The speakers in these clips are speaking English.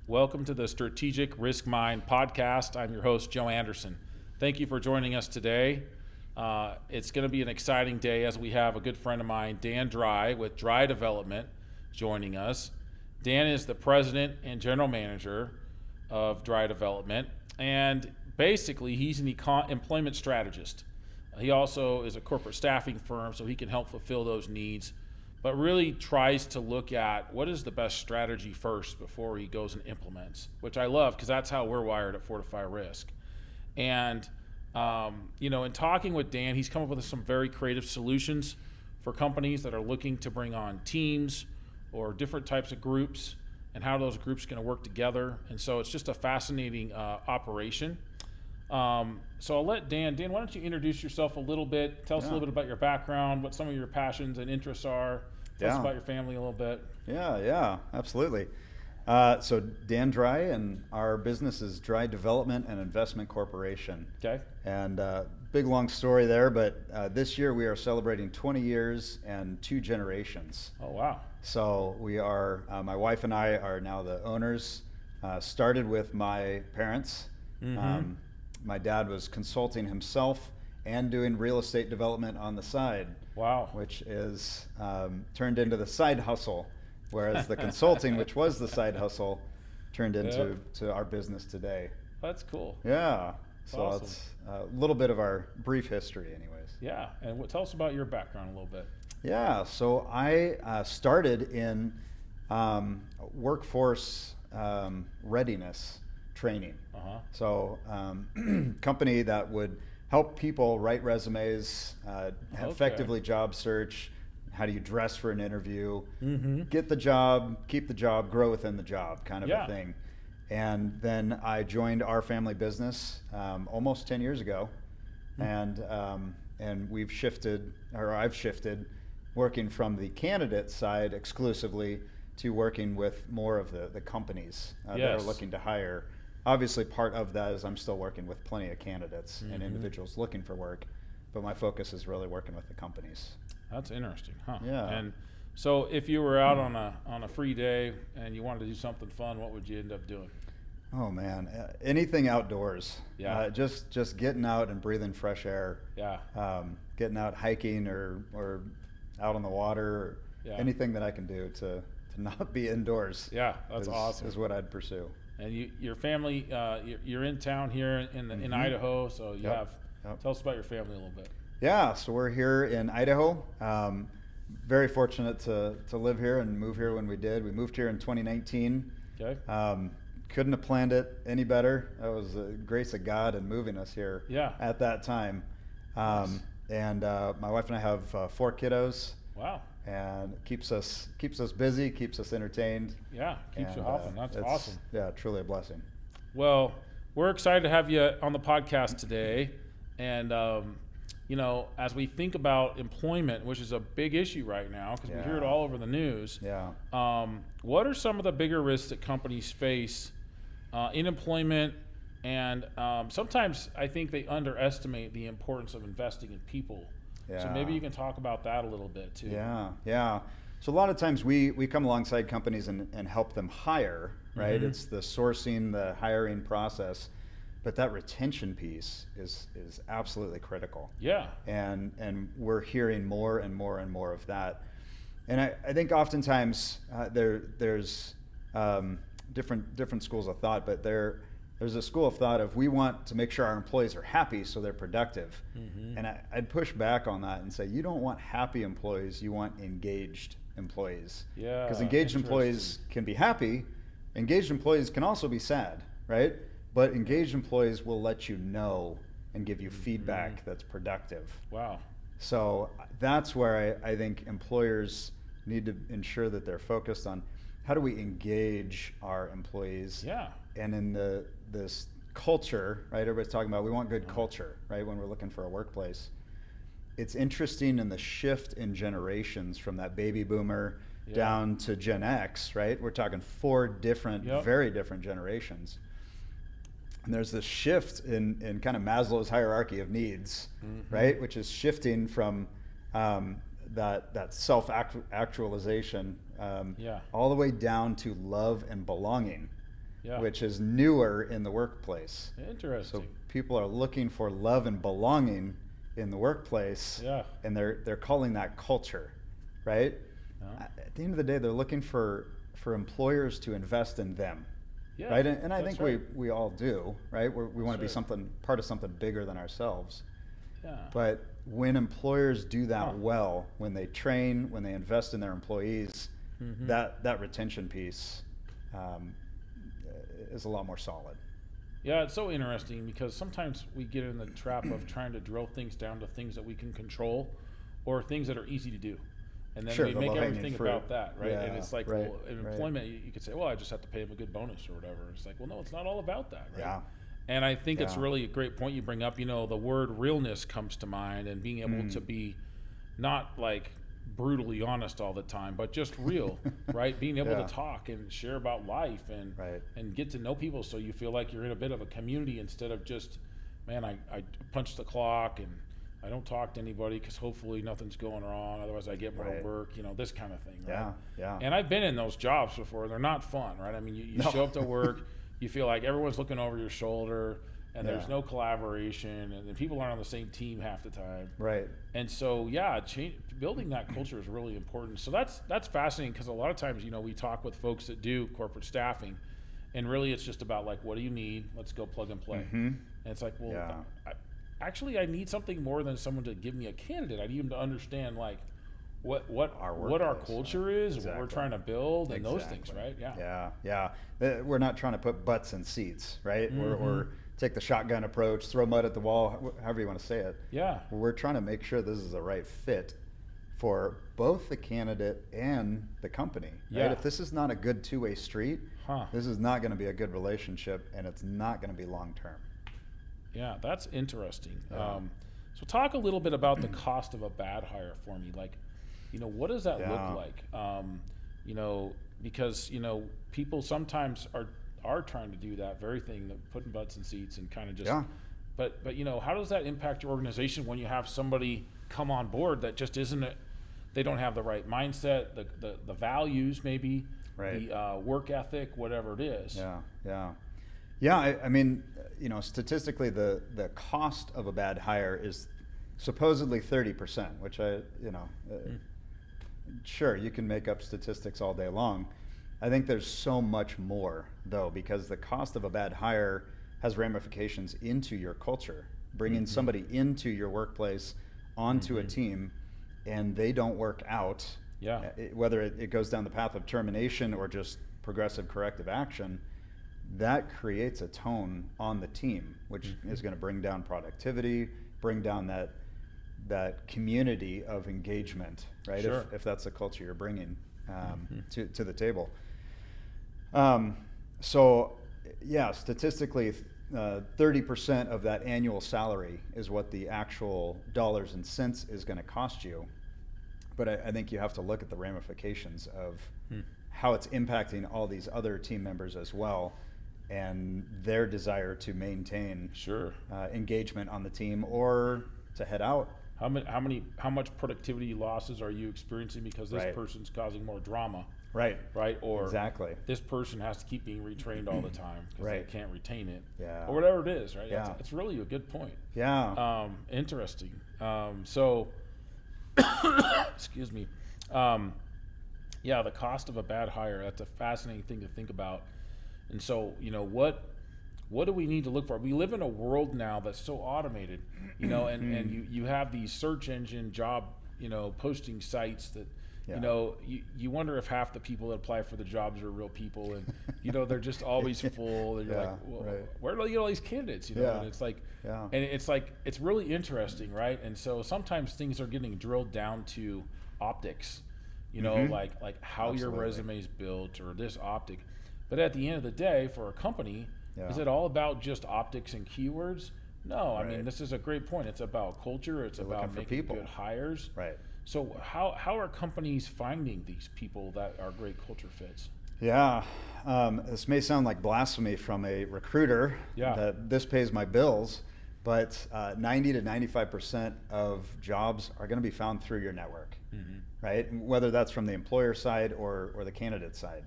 Welcome to the Strategic Risk Mind podcast. I'm your host, Joe Anderson. Thank you for joining us today. It's going to be an exciting day as we have a good friend of mine, Dan Dry with Dry Development, joining us. Dan is the president and general manager of Dry Development, and basically he's an employment strategist. He also is a corporate staffing firm, so he can help fulfill those needs, but really tries to look at what is the best strategy first before he goes and implements, which I love because that's how we're wired at Fortify Risk. And in talking with Dan, he's come up with some very creative solutions for companies that are looking to bring on teams or different types of groups and how those groups are going to work together. And so it's just a fascinating operation. So I'll let Dan, why don't you introduce yourself a little bit, tell us a little bit about your background, what some of your passions and interests are, tell us about your family a little bit. Yeah, absolutely. So Dan Dry, and our business is Dry Development and Investment Corporation. Okay. And big long story there, but this year we are celebrating 20 years and 2 generations. Oh, wow. So we are, my wife and I are now the owners. Started with my parents. Mm-hmm. My dad was consulting himself and doing real estate development on the side. Wow. Which is turned into the side hustle, whereas the consulting, which was the side hustle, turned into our business today. That's cool. Yeah. So awesome. That's a little bit of our brief history anyways. Yeah, and tell us about your background a little bit. Yeah, so I started in workforce readiness training. Uh-huh. So company that would help people write resumes, effectively job search, how do you dress for an interview, get the job, keep the job, grow within the job kind of a thing. And then I joined our family business almost 10 years ago. And we've shifted, or I've shifted, working from the candidate side exclusively to working with more of the companies that are looking to hire. Obviously, part of that is I'm still working with plenty of candidates and individuals looking for work, but my focus is really working with the companies. That's interesting, huh? Yeah. And so if you were out on a free day and you wanted to do something fun, what would you end up doing? Oh man, anything outdoors. Yeah. Just getting out and breathing fresh air. Yeah. Getting out hiking or out on the water, or anything that I can do to not be indoors. Yeah, that's awesome. Is what I'd pursue. And your family, you're in town here in Idaho, so you have. Tell us about your family a little bit. Yeah, so we're here in Idaho. Very fortunate to live here and move here when we did. We moved here in 2019. Okay. Couldn't have planned it any better. That was the grace of God in moving us here at that time. Nice. And my wife and I have 4 kiddos. Wow. And keeps us busy, keeps us entertained. Yeah, keeps you hopping. That's awesome. Yeah, truly a blessing. Well, we're excited to have you on the podcast today. And, as we think about employment, which is a big issue right now because we hear it all over the news. Yeah. What are some of the bigger risks that companies face in employment? And sometimes I think they underestimate the importance of investing in people. Yeah. So maybe you can talk about that a little bit too. Yeah. So a lot of times we come alongside companies and help them hire, right? Mm-hmm. It's the sourcing, the hiring process, but that retention piece is absolutely critical. Yeah. And we're hearing more and more and more of that. And I think oftentimes there's different schools of thought, but there's a school of thought of we want to make sure our employees are happy so they're productive. Mm-hmm. And I'd push back on that and say you don't want happy employees, you want engaged employees. Yeah. Because engaged employees can be happy, engaged employees can also be sad, right? But engaged employees will let you know and give you feedback that's productive. Wow. So that's where I think employers need to ensure that they're focused on how do we engage our employees. Yeah. And in this culture, right? Everybody's talking about we want good culture, right? When we're looking for a workplace. It's interesting in the shift in generations from that baby boomer down to Gen X, right? We're talking 4 different, very different generations. And there's this shift in kind of Maslow's hierarchy of needs, right? Which is shifting from that self-actualization all the way down to love and belonging. which is newer in the workplace. Interesting. So people are looking for love and belonging in the workplace, and they're calling that culture, right? At the end of the day, they're looking for employers to invest in them, right? And I think we all do, right? We want to be part of something bigger than ourselves. Yeah. But when employers do that well, when they train, when they invest in their employees, that retention piece is a lot more solid. Yeah, it's so interesting because sometimes we get in the trap of trying to drill things down to things that we can control or things that are easy to do. And then we make everything about that, right? And it's like, well, in employment, you could say, well, I just have to pay them a good bonus or whatever. It's like, well, no, it's not all about that, right? Yeah. And I think it's really a great point you bring up. You know, the word realness comes to mind, and being able to be not like brutally honest all the time, but just real, right? Being able to talk and share about life and get to know people so you feel like you're in a bit of a community instead of just, man, I punch the clock and I don't talk to anybody because hopefully nothing's going wrong. Otherwise I get more work, you know, this kind of thing, right? Yeah. And I've been in those jobs before. They're not fun, right? I mean, you show up to work, you feel like everyone's looking over your shoulder, and there's no collaboration, and then people aren't on the same team half the time. Right. And so, building that culture is really important. So that's fascinating because a lot of times, you know, we talk with folks that do corporate staffing, and really it's just about like, what do you need? Let's go plug and play. And it's like, well, I need something more than someone to give me a candidate. I need them to understand like what our culture is, what we're trying to build, and those things, right? Yeah. We're not trying to put butts in seats, right? Or take the shotgun approach, throw mud at the wall, however you want to say it. Yeah. We're trying to make sure this is the right fit for both the candidate and the company. Right? If this is not a good two-way street, this is not going to be a good relationship, and it's not going to be long-term. Yeah, that's interesting. So talk a little bit about the cost of a bad hire for me. Like, you know, what does that look like? You know, because, you know, people sometimes are trying to do that very thing, putting butts in seats and kind of just, but you know, how does that impact your organization when you have somebody come on board that just they don't have the right mindset, the values maybe, the work ethic, whatever it is. I mean, you know, statistically the cost of a bad hire is supposedly 30%, which sure, you can make up statistics all day long. I think there's so much more, though, because the cost of a bad hire has ramifications into your culture. Bringing somebody into your workplace, onto a team, and they don't work out, whether it goes down the path of termination or just progressive corrective action, that creates a tone on the team, which is going to bring down productivity, bring down that community of engagement, right? If that's the culture you're bringing to the table. Statistically, 30% of that annual salary is what the actual dollars and cents is going to cost you. But I think you have to look at the ramifications of how it's impacting all these other team members as well, and their desire to maintain engagement on the team or to head out. How much productivity losses are you experiencing because this person's causing more drama? Right. Or this person has to keep being retrained all the time because they can't retain it. Or whatever it is, right? It's really a good point. Interesting. So, excuse me. The cost of a bad hire, that's a fascinating thing to think about. And so, you know, what do we need to look for? We live in a world now that's so automated, you know, and you have these search engine job, you know, posting sites that, you know, you wonder if half the people that apply for the jobs are real people, and you know they're just always full. And you're like, well, where do you get all these candidates? You know, and it's like, and it's really interesting, right? And so sometimes things are getting drilled down to optics, you know, like how your resume is built or this optic. But at the end of the day, for a company, is it all about just optics and keywords? No, I mean, this is a great point. It's about culture. It's about making good hires. So how are companies finding these people that are great culture fits? This may sound like blasphemy from a recruiter that this pays my bills, but 90 to 95% of jobs are going to be found through your network, right? Whether that's from the employer side or the candidate side.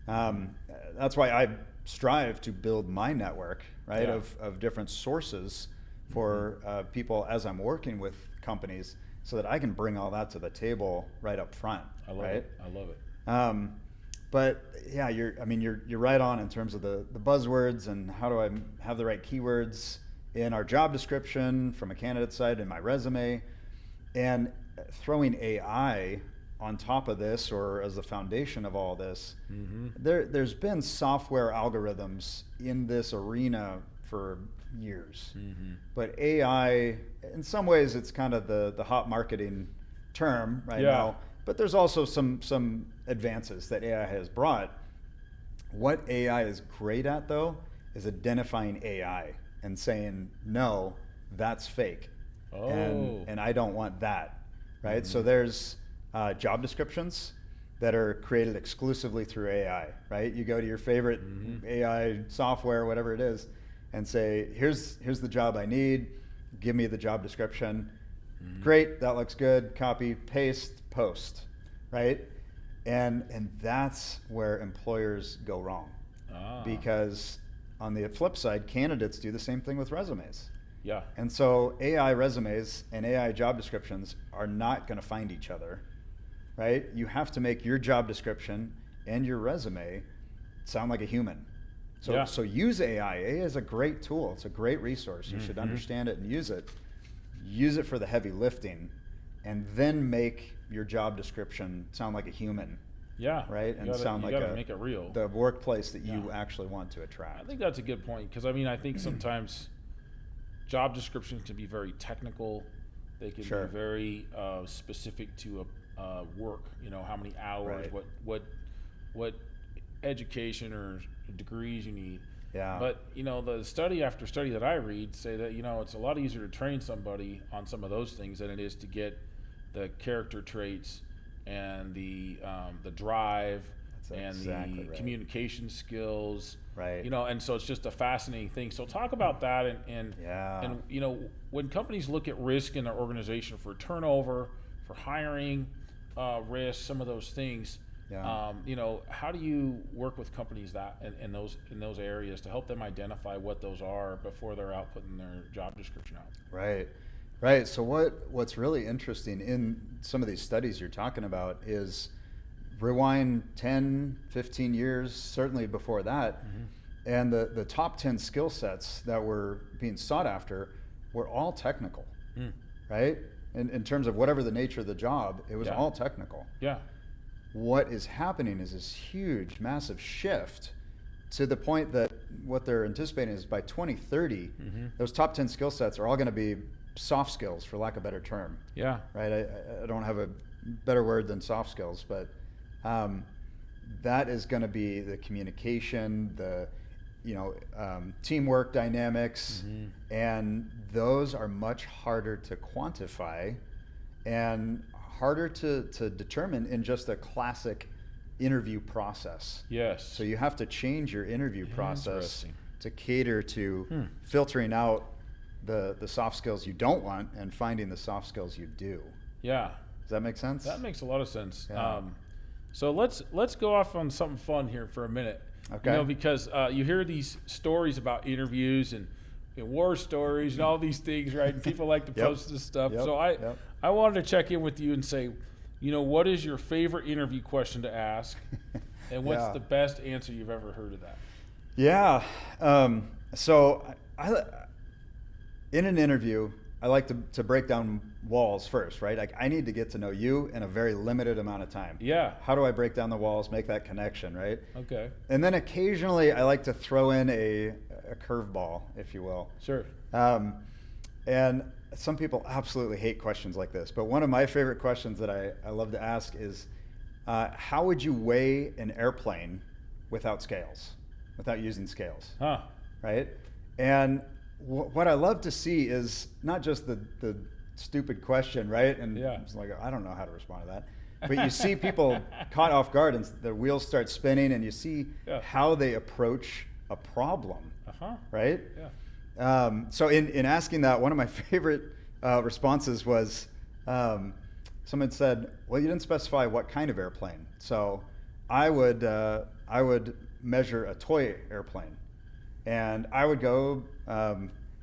That's why strive to build my network, right, Yeah. of different sources for people as I'm working with companies, so that I can bring all that to the table right up front. I love right? it. I love it. But yeah, you're right on in terms of the buzzwords and how do I have the right keywords in our job description from a candidate side in my resume, and throwing AI on top of this or as the foundation of all this. There's been software algorithms in this arena for years, but AI, in some ways, it's kind of the hot marketing term right now. But there's also some advances that AI has brought. What AI is great at, though, is identifying AI and saying, no, that's fake. And I don't want that, right? So there's job descriptions that are created exclusively through AI, right? You go to your favorite AI software, whatever it is, and say, here's the job I need, give me the job description. Great, that looks good, copy, paste, post, right? And that's where employers go wrong. Because on the flip side, candidates do the same thing with resumes. Yeah. And so AI resumes and AI job descriptions are not going to find each other, right? You have to make your job description and your resume sound like a human. So use AI. AI is a great tool. It's a great resource. You should understand it and use it. Use it for the heavy lifting, and then make your job description sound like a human. Yeah. Right? And sound like make it real. the workplace that you actually want to attract. I think that's a good point, because I think sometimes job descriptions can be very technical. They can be very specific to a work. How many hours, what education or degrees you need. Yeah. But the study after study that I read say that it's a lot easier to train somebody on some of those things than it is to get the character traits and the drive and the communication skills. Right. And so it's just a fascinating thing. So talk about that and when companies look at risk in their organization for turnover, for hiring risk, some of those things. How do you work with companies that in those areas to help them identify what those are before they're out putting their job description out? Right. So what's really interesting in some of these studies you're talking about is rewind 10, 15 years, certainly before that, and the top 10 skill sets that were being sought after were all technical, right? In terms of whatever the nature of the job, it was all technical. Yeah. What is happening is this huge, massive shift to the point that what they're anticipating is by 2030, those top 10 skill sets are all going to be soft skills, for lack of a better term. Yeah. Right? I don't have a better word than soft skills, but that is going to be the communication, the teamwork dynamics, and those are much harder to quantify and harder to determine in just a classic interview process. Yes. So you have to change your interview process to cater to filtering out the soft skills you don't want and finding the soft skills you do. Yeah. Does that make sense? That makes a lot of sense. Yeah. So let's go off on something fun here for a minute. Okay. Because you hear these stories about interviews and war stories and all these things, right? And people like to post this stuff. So I wanted to check in with you and say, what is your favorite interview question to ask, and what's the best answer you've ever heard of that? Yeah. So in an interview, I like to break down walls first, right? Like I need to get to know you in a very limited amount of time. Yeah. How do I break down the walls, make that connection, right? Okay. And then occasionally I like to throw in a curveball, if you will. Sure. And some people absolutely hate questions like this, but one of my favorite questions that I love to ask is, how would you weigh an airplane without scales, without using scales? Right? And what I love to see is not just the stupid question, right? And it's like, I don't know how to respond to that. But you see people caught off guard and the wheels start spinning and you see how they approach a problem, right? Yeah. So in asking that, one of my favorite responses was someone said, well, you didn't specify what kind of airplane. So I would measure a toy airplane. And I would go,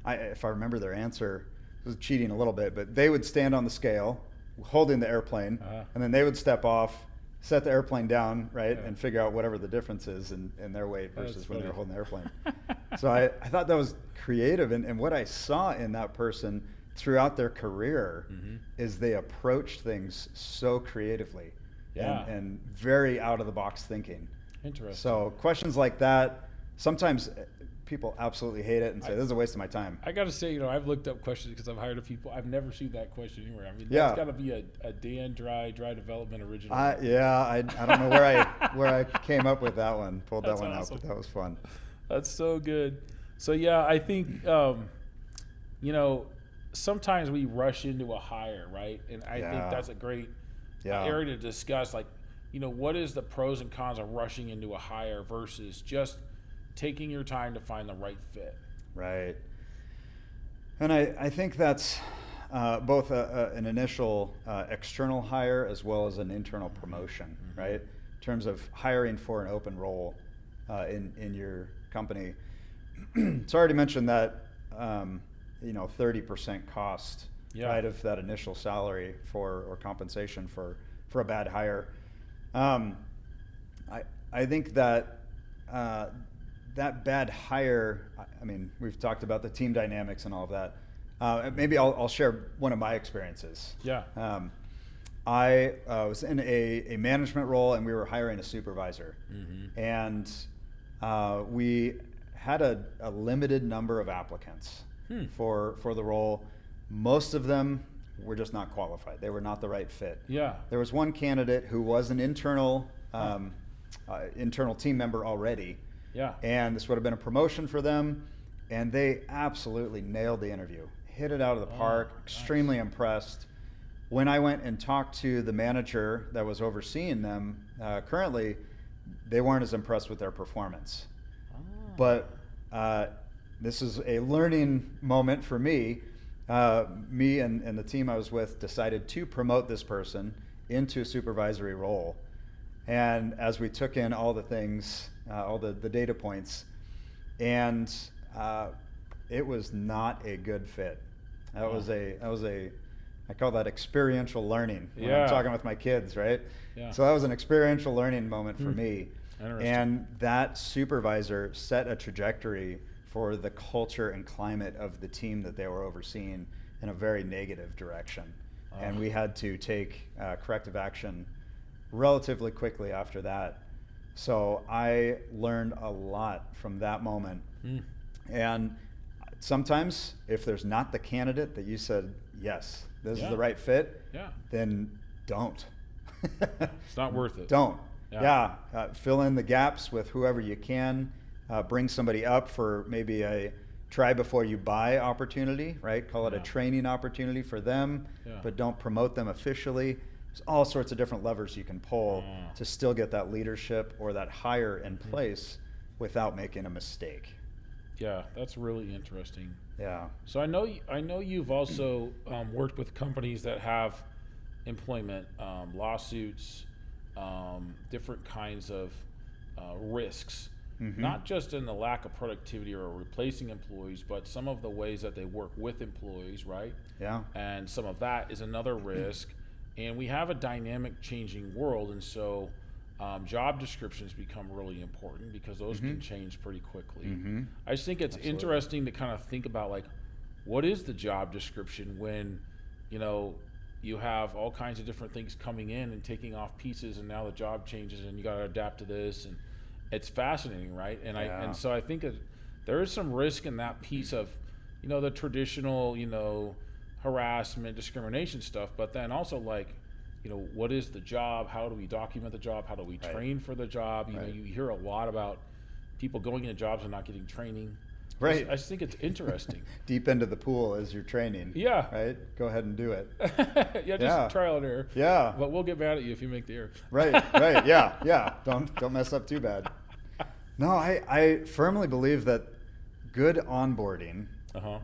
if I remember their answer, it was cheating a little bit, but they would stand on the scale holding the airplane, and then they would step off, set the airplane down, right, and figure out whatever the difference is in their weight versus when they're holding the airplane. So I thought that was creative. And what I saw in that person throughout their career is they approached things so creatively and very out of the box thinking. Interesting. So questions like that, sometimes people absolutely hate it and say, this is a waste of my time. I got to say, I've looked up questions because I've hired a people. I've never seen that question anywhere. I mean, that's got to be a Dan Dry development original. I don't know where I came up with that one, pulled that one out, but that was fun. That's so good. So I think, sometimes we rush into a hire, right? And I think that's a great area to discuss. Like, what is the pros and cons of rushing into a hire versus just taking your time to find the right fit? Right. And I think that's both an initial external hire as well as an internal promotion, right? In terms of hiring for an open role in your company. It's already mentioned that 30% cost, right, of that initial salary or compensation for a bad hire. I think that that bad hire, I mean, we've talked about the team dynamics and all of that. Maybe I'll share one of my experiences. Yeah. I was in a management role, and we were hiring a supervisor. And we had a limited number of applicants for the role. Most of them were just not qualified. They were not the right fit. Yeah. There was one candidate who was an internal team member already. Yeah. And this would have been a promotion for them, and they absolutely nailed the interview. Hit it out of the park, extremely impressed. When I went and talked to the manager that was overseeing them currently, they weren't as impressed with their performance. But this is a learning moment for me. Me and the team I was with decided to promote this person into a supervisory role. And as we took in all the things, all the data points, and it was not a good fit. That was a I call that experiential learning when I'm talking with my kids, right? Yeah. So that was an experiential learning moment for me. And that supervisor set a trajectory for the culture and climate of the team that they were overseeing in a very negative direction. And we had to take corrective action relatively quickly after that. So I learned a lot from that moment. And sometimes if there's not the candidate that you said, yes, this is the right fit, then don't. It's not worth it. Don't. Fill in the gaps with whoever you can. Bring somebody up for maybe a try before you buy opportunity, right? Call it a training opportunity for them, but don't promote them officially. There's all sorts of different levers you can pull to still get that leadership or that hire in place without making a mistake. Yeah, that's really interesting. Yeah. So I know you've also worked with companies that have employment lawsuits, different kinds of risks, not just in the lack of productivity or replacing employees, but some of the ways that they work with employees, right? Yeah. And some of that is another risk. And we have a dynamic changing world, and so job descriptions become really important because those can change pretty quickly. I just think it's interesting to kind of think about, like, what is the job description when, you have all kinds of different things coming in and taking off pieces, and now the job changes and you got to adapt to this, and it's fascinating, right? And and so I think there is some risk in that piece of, the traditional, harassment, discrimination stuff, but then also, like, what is the job? How do we document the job? How do we train for the job? You hear a lot about people going into jobs and not getting training. Right. I just think it's interesting. Deep into the pool as you're training. Yeah. Right? Go ahead and do it. Just trial and error. Yeah. But we'll get mad at you if you make the error. Right. Yeah. Don't mess up too bad. No, I firmly believe that good onboarding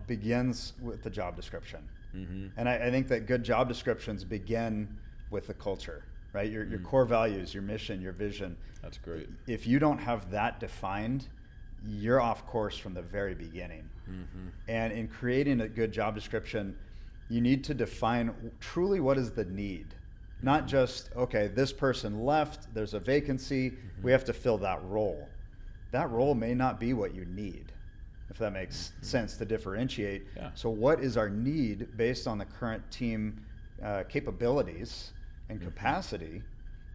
begins with the job description. And I think that good job descriptions begin with the culture, right? Your core values, your mission, your vision. That's great. If you don't have that defined, you're off course from the very beginning. And in creating a good job description, you need to define truly what is the need. Not just, okay, this person left, there's a vacancy, we have to fill that role. That role may not be what you need, if that makes sense to differentiate. Yeah. So what is our need based on the current team capabilities and capacity?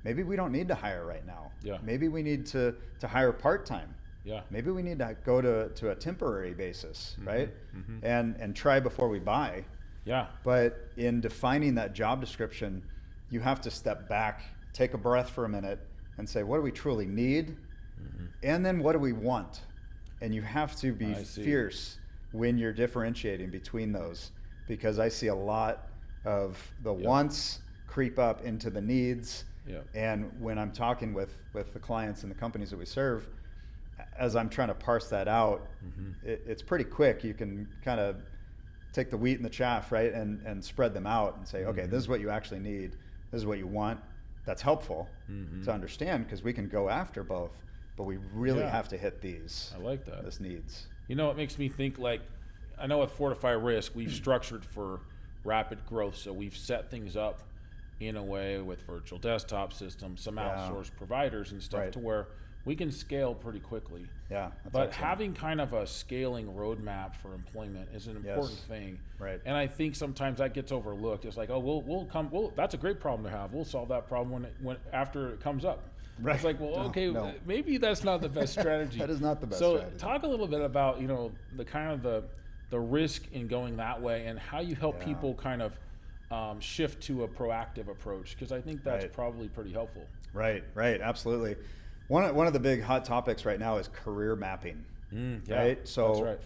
Maybe we don't need to hire right now. Yeah. Maybe we need to hire part-time. Yeah. Maybe we need to go to a temporary basis, right? And try before we buy. Yeah. But in defining that job description, you have to step back, take a breath for a minute, and say, what do we truly need? And then what do we want? And you have to be fierce when you're differentiating between those, because I see a lot of the wants creep up into the needs. And when I'm talking with the clients and the companies that we serve, as I'm trying to parse that out, it's pretty quick. You can kind of take the wheat and the chaff, right, and spread them out and say, okay, this is what you actually need. This is what you want. That's helpful to understand, because we can go after both, but we really have to hit these. I like that. This needs. You know, it makes me think, like, I know with Fortify Risk, we've structured for rapid growth, so we've set things up in a way with virtual desktop systems, some outsourced providers and stuff, to where we can scale pretty quickly. Yeah, that's but excellent. having kind of a scaling roadmap for employment is an important thing. Right. And I think sometimes that gets overlooked. It's like, oh, we'll that's a great problem to have. We'll solve that problem when after it comes up. Right. It's like, well, maybe that's not the best strategy. That is not the best So strategy. talk a little bit about, the kind of the risk in going that way, and how you help people kind of shift to a proactive approach, because I think that's probably pretty helpful. Right, absolutely. One of the big hot topics right now is career mapping, right? So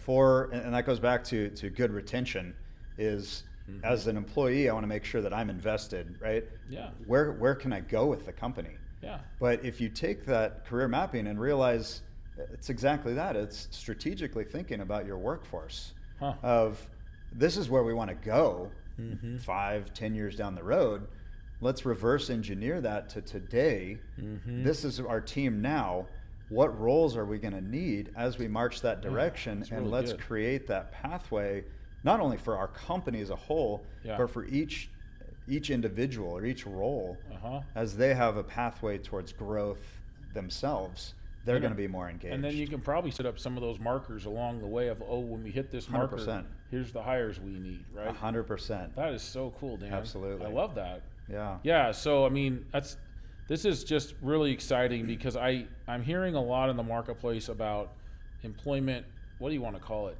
and that goes back to good retention is, as an employee, I want to make sure that I'm invested, right? Yeah. Where can I go with the company? Yeah. But if you take that career mapping and realize it's exactly that, it's strategically thinking about your workforce of, this is where we want to go 5-10 years down the road. Let's reverse engineer that to today. This is our team now. What roles are we going to need as we march that direction? And really let's create that pathway, not only for our company as a whole, but for each individual or each role, as they have a pathway towards growth themselves. They're going to be more engaged. And then you can probably set up some of those markers along the way of, when we hit this marker, 100%. Here's the hires we need, right? 100%. That is so cool, Dan. Absolutely. I love that. Yeah. Yeah. So, I mean, this is just really exciting, because I'm hearing a lot in the marketplace about employment. What do you want to call it?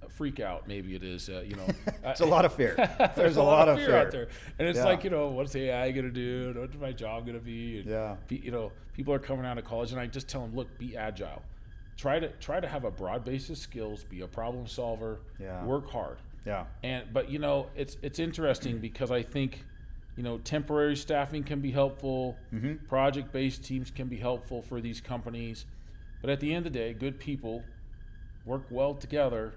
A freak out, maybe it is. It's a lot of fear. There's a lot of fear out there, and it's like, what's AI going to do? What's my job going to be? And, people are coming out of college, and I just tell them, look, be agile. Try to have a broad base of skills. Be a problem solver. Work hard. But it's interesting, because I think, temporary staffing can be helpful. Project-based teams can be helpful for these companies. But at the end of the day, good people work well together,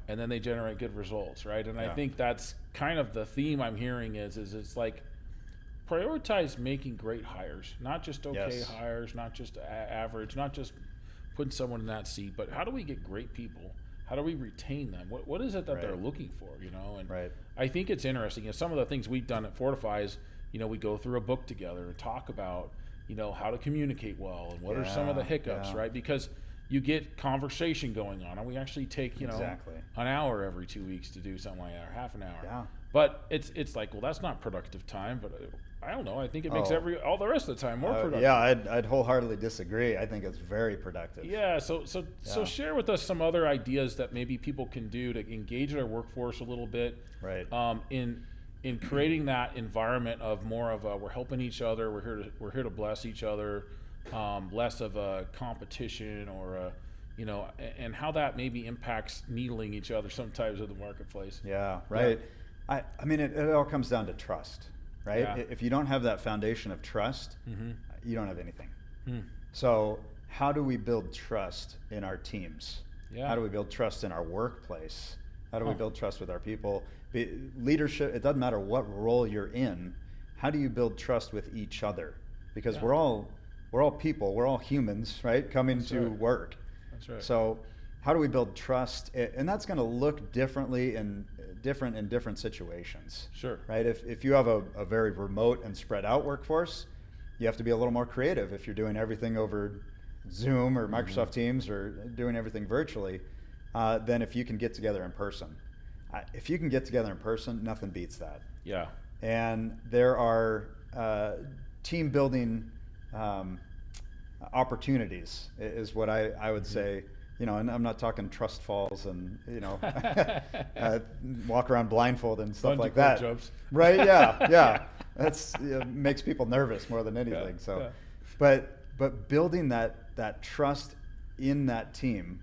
and then they generate good results, right? And I think that's kind of the theme I'm hearing is it's like, prioritize making great hires, not just hires, not just average, not just putting someone in that seat, but how do we get great people? How do we retain them? What is it that they're looking for, And I think it's interesting. Some of the things we've done at Fortify is, we go through a book together and talk about, how to communicate well and what are some of the hiccups, right? Because you get conversation going on, and we actually take, an hour every 2 weeks to do something like that, or half an hour. But it's like, well, that's not productive time, but I don't know. I think it makes all the rest of the time more productive. Yeah, I'd wholeheartily disagree. I think it's very productive. Yeah. So share with us some other ideas that maybe people can do to engage their workforce a little bit. Right. In creating that environment of more of a, we're helping each other. We're here to bless each other. Less of a competition or and how that maybe impacts needling each other sometimes in the marketplace. Yeah. Right. I mean, it all comes down to trust. Right? Yeah. If you don't have that foundation of trust, you don't have anything. So how do we build trust in our teams? How do we build trust in our workplace? How do we build trust with our people? Leadership, it doesn't matter what role you're in. How do you build trust with each other? because Yeah. we're all people, we're all humans, right? Coming That's to right. work. That's right. So how do we build trust? And that's going to look differently in different situations. Sure. Right? If you have a very remote and spread out workforce, you have to be a little more creative. If you're doing everything over Zoom or Microsoft Teams or doing everything virtually, than if you can get together in person. If you can get together in person, nothing beats that. Yeah. And there are team building opportunities is what I would say. You know, and I'm not talking trust falls and, you know, walk around blindfolded and stuff Bungee like cord that. jumps. Right? Yeah. That's makes people nervous more than anything. So, but building that trust in that team,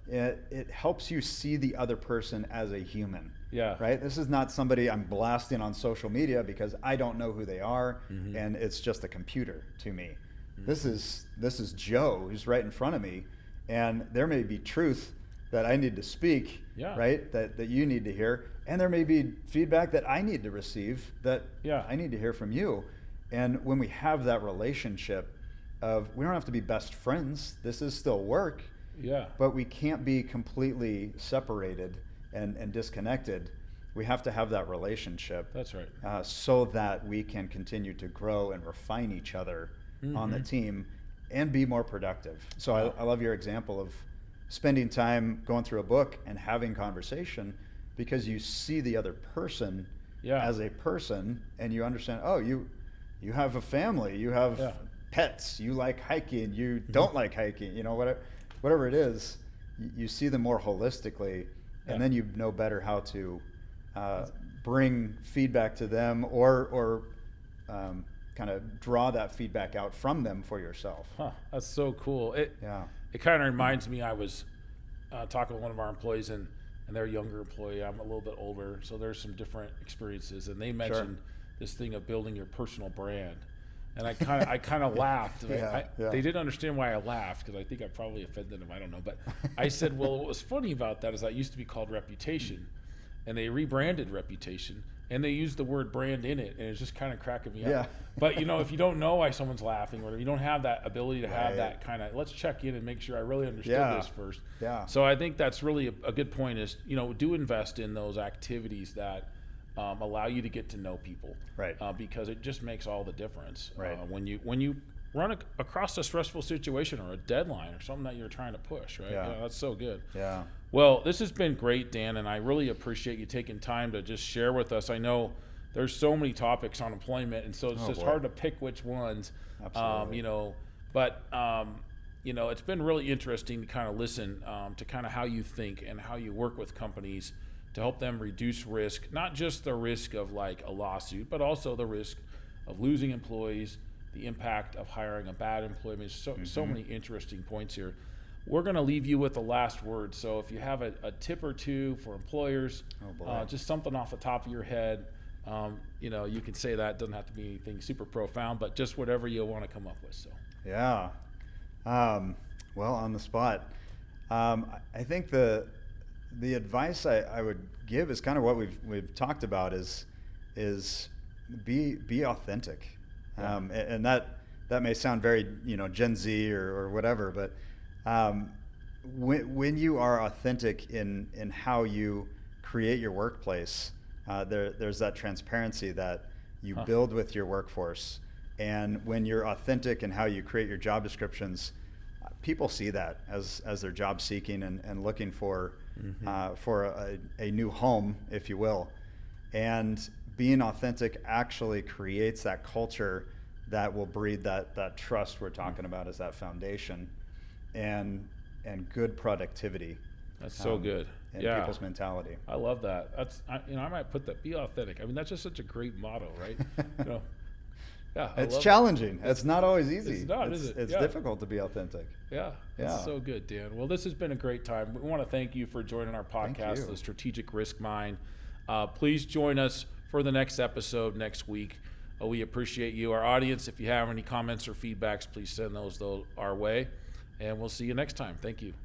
it helps you see the other person as a human. Yeah. Right? This is not somebody I'm blasting on social media because I don't know who they are and it's just a computer to me. This is Joe who's right in front of me, and there may be truth that I need to speak, right? That you need to hear, and there may be feedback that I need to receive that I need to hear from you. And when we have that relationship of, we don't have to be best friends, this is still work, but we can't be completely separated and disconnected. We have to have that relationship. That's right. So that we can continue to grow and refine each other on the team and be more productive. So I love your example of spending time going through a book and having conversation, because you see the other person as a person, and you understand, oh, you have a family, you have pets, you like hiking, you don't like hiking, you know, whatever it is, you see them more holistically, and then you know better how to bring feedback to them or kind of draw that feedback out from them for yourself. That's so cool. It kind of reminds me, I was talking with one of our employees, and they're a younger employee. I'm a little bit older, so there's some different experiences. And they mentioned this thing of building your personal brand. And I kind of laughed. They didn't understand why I laughed, because I think I probably offended them. I don't know. But I said, well, what was funny about that is that used to be called Reputation, and they rebranded Reputation, and they used the word brand in it, and it's just kind of cracking me up. But, you know, if you don't know why someone's laughing, or you don't have that ability to have that kind of, let's check in and make sure I really understood this first. So I think that's really a good point, is, you know, do invest in those activities that allow you to get to know people, because it just makes all the difference. When you run across a stressful situation or a deadline or something that you're trying to push, right? Yeah, that's so good. Well, this has been great, Dan, and I really appreciate you taking time to just share with us. I know there's so many topics on employment, and so it's just hard to pick which ones. Absolutely. You know, but you know, it's been really interesting to kind of listen to kind of how you think and how you work with companies to help them reduce risk, not just the risk of like a lawsuit, but also the risk of losing employees, the impact of hiring a bad employee. I mean, so many interesting points here. We're going to leave you with the last word. So if you have a tip or two for employers, just something off the top of your head, you know, you can say that. It doesn't have to be anything super profound, but just whatever you want to come up with. So well, on the spot, I think the advice I would give is kind of what we've talked about, is be authentic. And that may sound very, you know, Gen Z or whatever, but when you are authentic in how you create your workplace, there's that transparency that you build with your workforce. And when you're authentic in how you create your job descriptions, people see that as they're job seeking and looking for a new home, if you will. And being authentic actually creates that culture that will breed that trust we're talking about as that foundation, and good productivity. That's so good. And people's mentality. I love that. That's, you know, I might put that, be authentic. I mean, that's just such a great motto, right? You know, it's challenging. It's not always easy. It's not, is it? It's difficult to be authentic. It's so good, Dan. Well, this has been a great time. We want to thank you for joining our podcast, The Strategic Risk Mind. Please join us for the next episode next week. We appreciate you. Our audience, if you have any comments or feedbacks, please send those our way. And we'll see you next time. Thank you.